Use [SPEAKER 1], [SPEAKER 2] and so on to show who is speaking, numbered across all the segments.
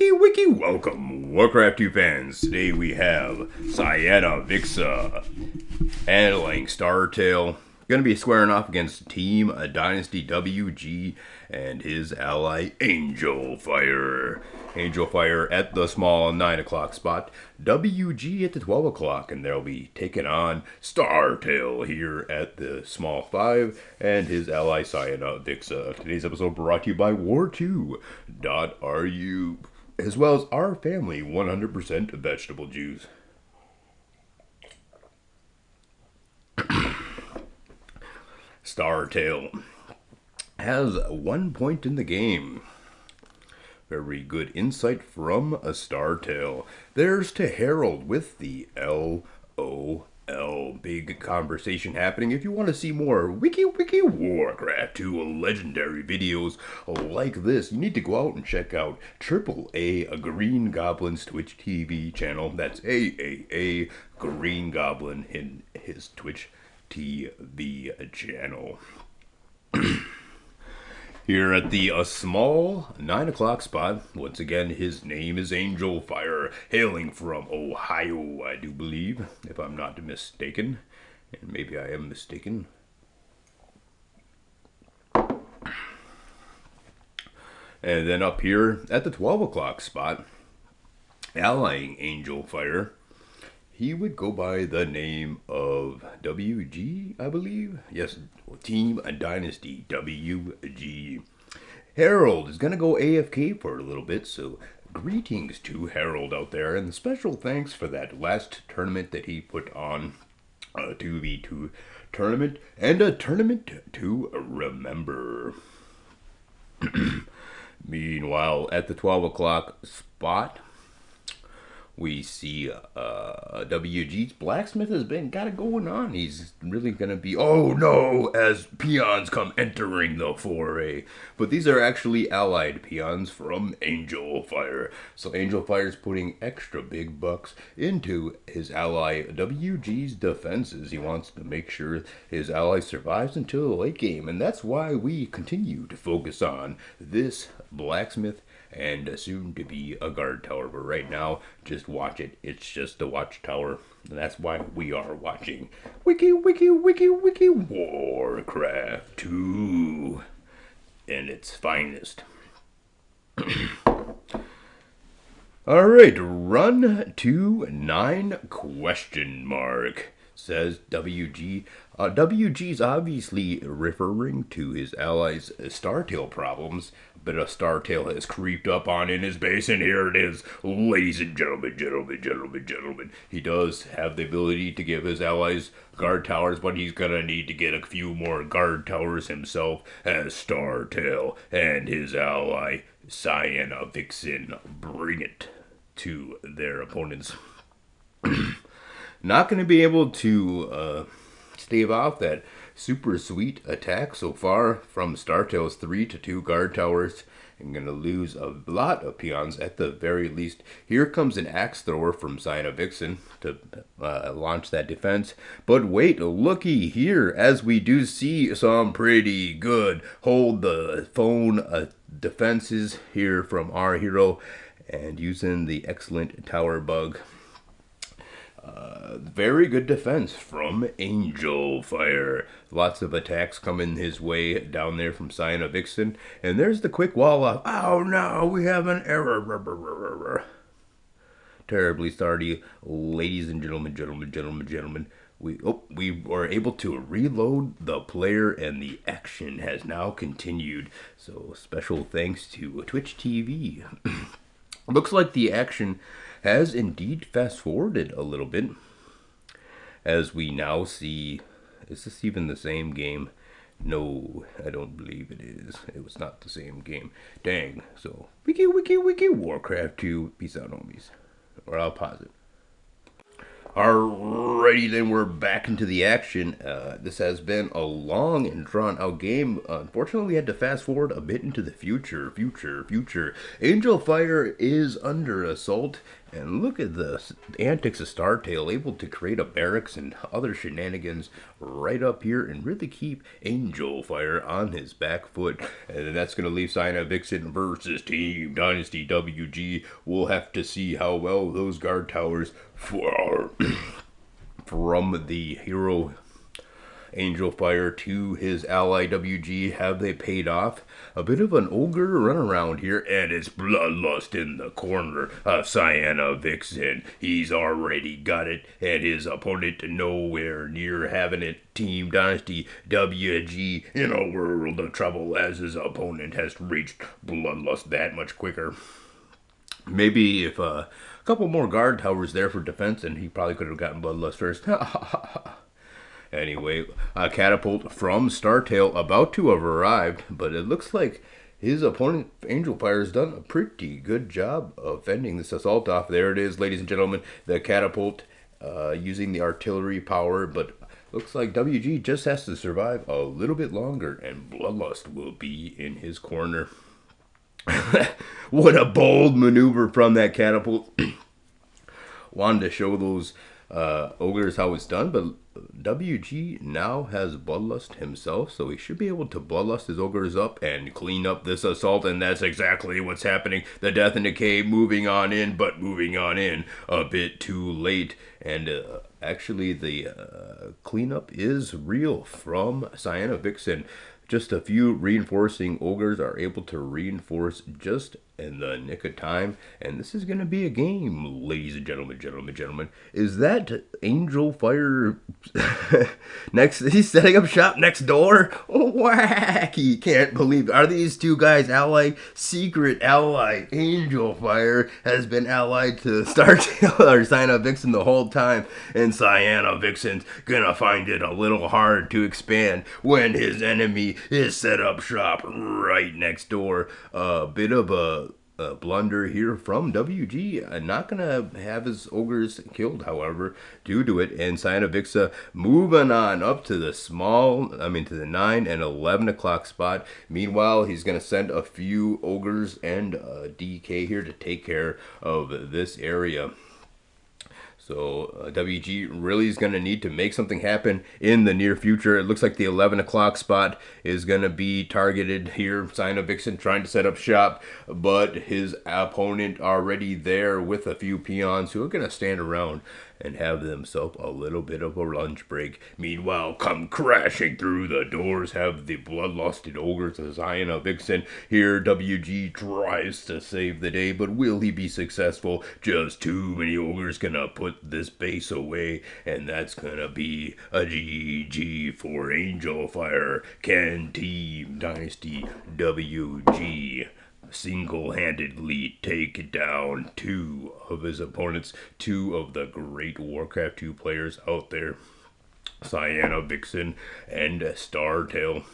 [SPEAKER 1] Wiki, welcome, Warcraft 2 fans. Today we have synnavix handling startale. Gonna be squaring off against Team Dynasty WG and his ally Angel Fire. Angel Fire at the small 9 o'clock spot, WG at the 12 o'clock, and they'll be taking on startale here at the small 5 and his ally synnavix. Today's episode brought to you by war2.ru, as well as our family 100% vegetable juice. Startale has 1 point in the game. Very good insight from a startale. There's to Harold with the LOL. Big conversation happening. If you want to see more Wiki Warcraft 2 legendary videos like this, you need to go out and check out AAA Green Goblin's Twitch TV channel. That's AAA Green Goblin in his Twitch TV channel. Here at the small 9 o'clock spot, once again, his name is Angel Fire, hailing from Ohio, I do believe, if I'm not mistaken. And maybe I am mistaken. And then up here at the 12 o'clock spot, allying Angel Fire, he would go by the name of WG, I believe. Yes, Team Dynasty WG. Harold is going to go AFK for a little bit, so greetings to Harold out there, and special thanks for that last tournament that he put on, a 2v2 tournament, and a tournament to remember. Meanwhile, at the 12 o'clock spot, we see WG's blacksmith has got it going on. He's really going to be, oh no, as peons come entering the foray. But these are actually allied peons from Angel Fire. So Angel Fire is putting extra big bucks into his ally WG's defenses. He wants to make sure his ally survives until the late game. And that's why we continue to focus on this blacksmith and soon to be a guard tower. But right now, just watch it. It's just a watchtower. And that's why we are watching Wiki Warcraft 2 in its finest. Alright, run to 9 question mark, says WG. WG's obviously referring to his allies' startale problems, but a startale has creeped up on in his base, and here it is, ladies and gentlemen. He does have the ability to give his allies guard towers, but he's gonna need to get a few more guard towers himself as startale and his ally synnavix bring it to their opponents. Not going to be able to stave off that super sweet attack so far from startale's 3-2 guard towers. I'm going to lose a lot of peons at the very least. Here comes an axe thrower from synnavix to launch that defense. But wait, looky here, as we do see some pretty good hold the phone defenses here from our hero, and using the excellent tower bug. Very good defense from Angel Fire. Lots of attacks coming his way down there from synnavix, and there's the quick wall off. Oh no, we have an error. Terribly sorry, ladies and gentlemen. We were able to reload the player, and the action has now continued. So special thanks to Twitch TV. Looks like the action has indeed fast-forwarded a little bit, as we now see, is this even the same game? No, I don't believe it is. It was not the same game. Dang. So, Wiki Warcraft 2. Peace out, homies. Or I'll pause it. Alrighty, then we're back into the action. This has been a long and drawn-out game. Unfortunately, we had to fast-forward a bit into the future. Angel Fire is under assault. And look at the antics of Startale, able to create a barracks and other shenanigans right up here and really keep Angel Fire on his back foot. And then that's going to leave Cyanide Vixen versus Team Dynasty WG. We'll have to see how well those guard towers for from the hero Angel Fire to his ally WG, have they paid off? A bit of an ogre runaround here, and it's Bloodlust in the corner of Cyana Vixen. He's already got it, and his opponent nowhere near having it. Team Dynasty WG in a world of trouble as his opponent has reached Bloodlust that much quicker. Maybe if a couple more guard towers there for defense, and he probably could have gotten Bloodlust first. Anyway, a catapult from Startale about to have arrived, but it looks like his opponent, Angel Fire, has done a pretty good job of fending this assault off. There it is, ladies and gentlemen, the catapult using the artillery power, but looks like WG just has to survive a little bit longer, and Bloodlust will be in his corner. What a bold maneuver from that catapult. Wanted to show those ogres how it's done, but WG now has Bloodlust himself, so he should be able to Bloodlust his ogres up and clean up this assault, and that's exactly what's happening. The Death and Decay moving on in, but moving on in a bit too late, and actually the cleanup is real from Cyana Vixen. Just a few reinforcing ogres are able to reinforce just in the nick of time, and this is going to be a game, ladies and gentlemen. Is that Angel Fire next? He's setting up shop next door. Oh, wacky! Can't believe. Are these two guys allied? Secret ally. Angel Fire has been allied to Startale or Cyana Vixen the whole time, and Cyana Vixen's gonna find it a little hard to expand when his enemy is set up shop right next door. A bit of a blunder here from WG. Not gonna have his ogres killed, however, due to it. And Cyana Vixen moving on up to the to the 9 and 11 o'clock spot. Meanwhile, he's gonna send a few ogres and DK here to take care of this area. So WG really is going to need to make something happen in the near future. It looks like the 11 o'clock spot is going to be targeted here. Cyana Vixen trying to set up shop, but his opponent already there with a few peons who are going to stand around and have themselves a little bit of a lunch break. Meanwhile, come crashing through the doors have the bloodlusted ogres of Cyana Vixen. Here, WG tries to save the day, but will he be successful? Just too many ogres gonna put this base away, and that's gonna be a GG for Angel Fire. Can Team Dynasty WG single-handedly take down two of his opponents, two of the great Warcraft 2 players out there, Cyana Vixen and Startale?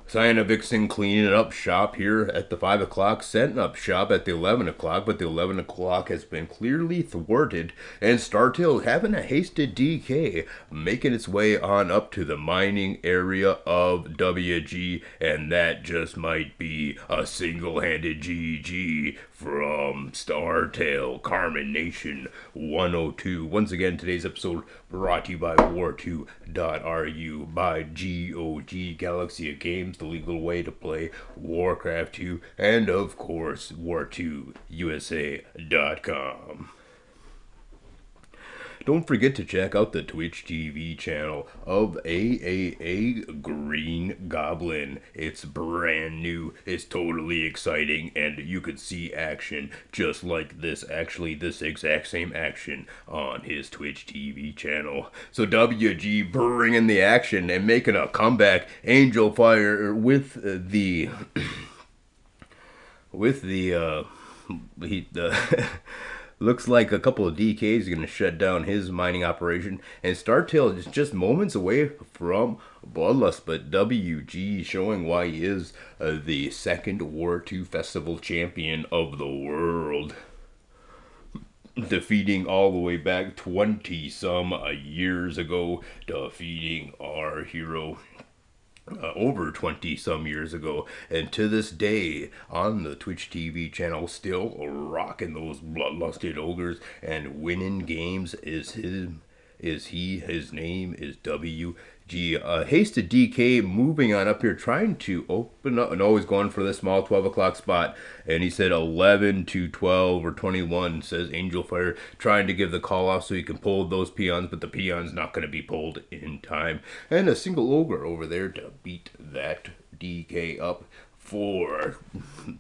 [SPEAKER 1] Cyana Vixen cleaning up shop here at the 5 o'clock, setting up shop at the 11 o'clock, but the 11 o'clock has been clearly thwarted, and Startale having a hasted DK, making its way on up to the mining area of WG, and that just might be a single-handed GG from Startale, Carmen Nation 102. Once again, today's episode brought to you by war2.ru, by GOG Galaxy of Games, the legal way to play Warcraft 2, and of course, war2usa.com. Don't forget to check out the Twitch TV channel of AAA Green Goblin. It's brand new, it's totally exciting, and you could see action just like this, actually this exact same action on his Twitch TV channel. So WG bringing the action and making a comeback. Angel Fire with the looks like a couple of DKs are going to shut down his mining operation. And Startale is just moments away from Bloodlust, but WG showing why he is the second War 2 Festival champion of the world. Defeating all the way back 20-some years ago, defeating our hero over 20 some years ago, and to this day on the Twitch TV channel, still rocking those bloodlusted ogres and winning games. His name is WG. Hasted DK moving on up here, trying to open up, and always going for the small 12 o'clock spot. And he said 11 to 12 or 21, says Angel Fire, trying to give the call off so he can pull those peons, but the peon's not going to be pulled in time. And a single ogre over there to beat that DK up for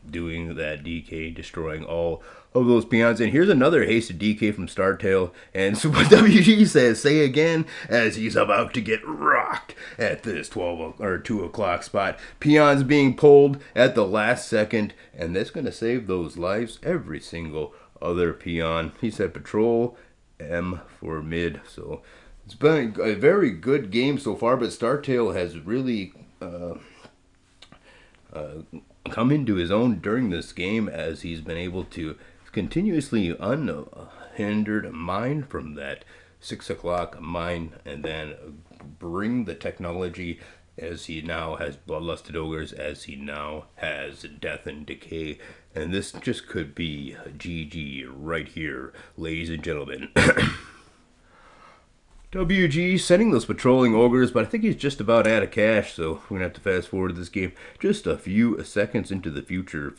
[SPEAKER 1] doing that DK, destroying all of those peons. And here's another hasted DK from Startale. And so what WG says, say again, as he's about to get rocked at this 12 or 2 o'clock spot. Peons being pulled at the last second, and that's going to save those lives. Every single other peon. He said patrol M for mid. So it's been a very good game so far, but Startale has really come into his own during this game, as he's been able to continuously unhindered mine from that 6 o'clock mine, and then bring the technology, as he now has bloodlusted ogres, as he now has death and decay. And this just could be GG right here, ladies and gentlemen. WG sending those patrolling ogres, but I think he's just about out of cash, so we're going to have to fast forward this game just a few seconds into the future.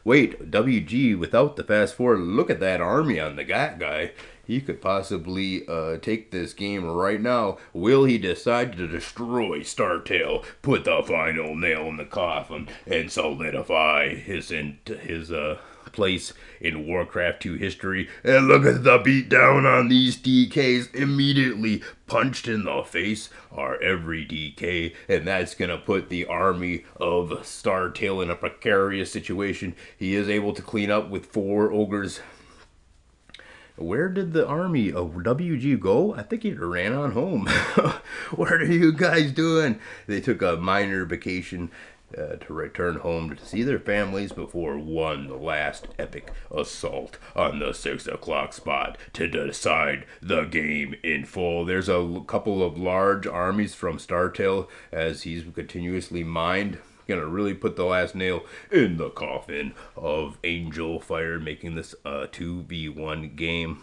[SPEAKER 1] Wait, WG, without the fast forward, look at that army on the guy. He could possibly take this game right now. Will he decide to destroy Startale, put the final nail in the coffin, and solidify his place in Warcraft 2 history? And look at the beatdown on these DKs. Immediately punched in the face are every DK, and that's going to put the army of Startale in a precarious situation. He is able to clean up with 4 ogres. Where did the army of WG go? I think he ran on home. What are you guys doing? They took a minor vacation to return home to see their families before one last epic assault on the 6 o'clock spot to decide the game in full. There's a couple of large armies from Startale as he's continuously mined. Gonna really put the last nail in the coffin of Angel Fire, making this a 2v1 game.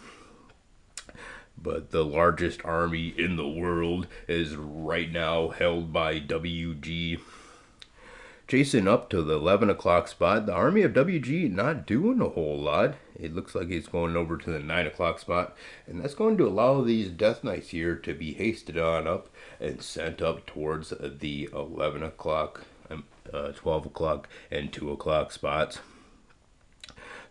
[SPEAKER 1] But the largest army in the world is right now held by WG. Chasing up to the 11 o'clock spot, the army of WG not doing a whole lot. It looks like he's going over to the 9 o'clock spot, and that's going to allow these Death Knights here to be hasted on up and sent up towards the 11 o'clock, 12 o'clock, and 2 o'clock spots.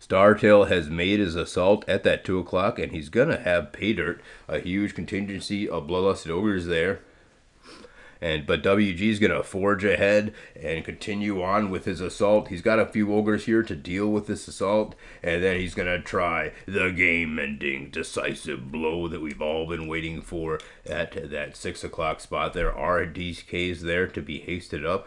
[SPEAKER 1] Startale has made his assault at that 2 o'clock, and he's going to have pay dirt, a huge contingency of bloodlusted ogres there. But WG's going to forge ahead and continue on with his assault. He's got a few ogres here to deal with this assault, and then he's going to try the game-ending decisive blow that we've all been waiting for at that 6 o'clock spot. There are DKs there to be hasted up.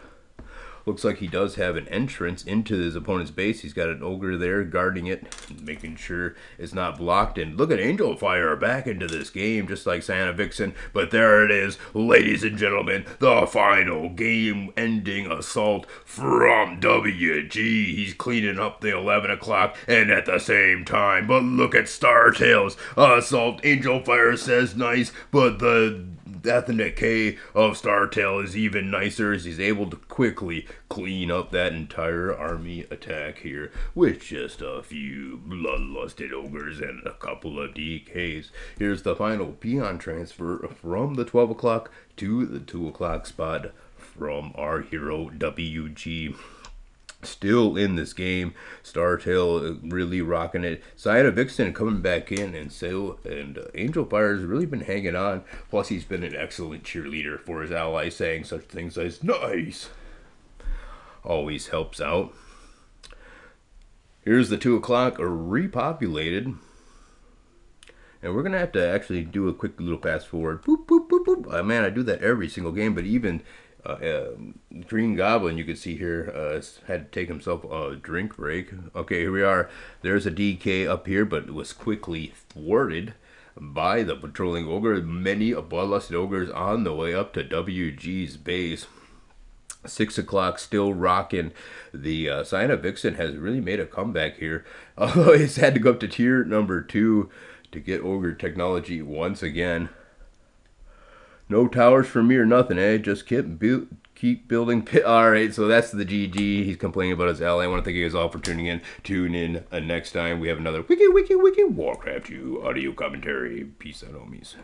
[SPEAKER 1] Looks like he does have an entrance into his opponent's base. He's got an ogre there guarding it, making sure it's not blocked. And look at Angel Fire back into this game, just like synnavix. But there it is, ladies and gentlemen, the final game-ending assault from WG. He's cleaning up the 11 o'clock, and at the same time, but look at Startale's assault. Angel Fire says nice, but the death and decay of Startale is even nicer, as he's able to quickly clean up that entire army attack here with just a few bloodlusted ogres and a couple of DKs. Here's the final peon transfer from the 12 o'clock to the 2 o'clock spot from our hero WG. Still in this game, Startale really rocking it. synnavix coming back in, and Angel Fire's really been hanging on. Plus, he's been an excellent cheerleader for his allies, saying such things as "nice." Always helps out. Here's the 2 o'clock repopulated. And we're going to have to actually do a quick little fast forward. Boop, boop, boop, boop. Man, I do that every single game, but even Green Goblin, you can see here, had to take himself a drink break. Okay, here we are. There's a DK up here, but it was quickly thwarted by the patrolling ogre. Many bloodlusted ogres on the way up to WG's base. 6 o'clock still rocking. The Sign of Vixen has really made a comeback here. Although he's had to go up to tier number 2 to get ogre technology once again. No towers for me or nothing, eh? Just keep building. Alright, so that's the GG. He's complaining about his ally. I want to thank you guys all for tuning in. Tune in next time. We have another Wiki Warcraft 2 audio commentary. Peace out, homies.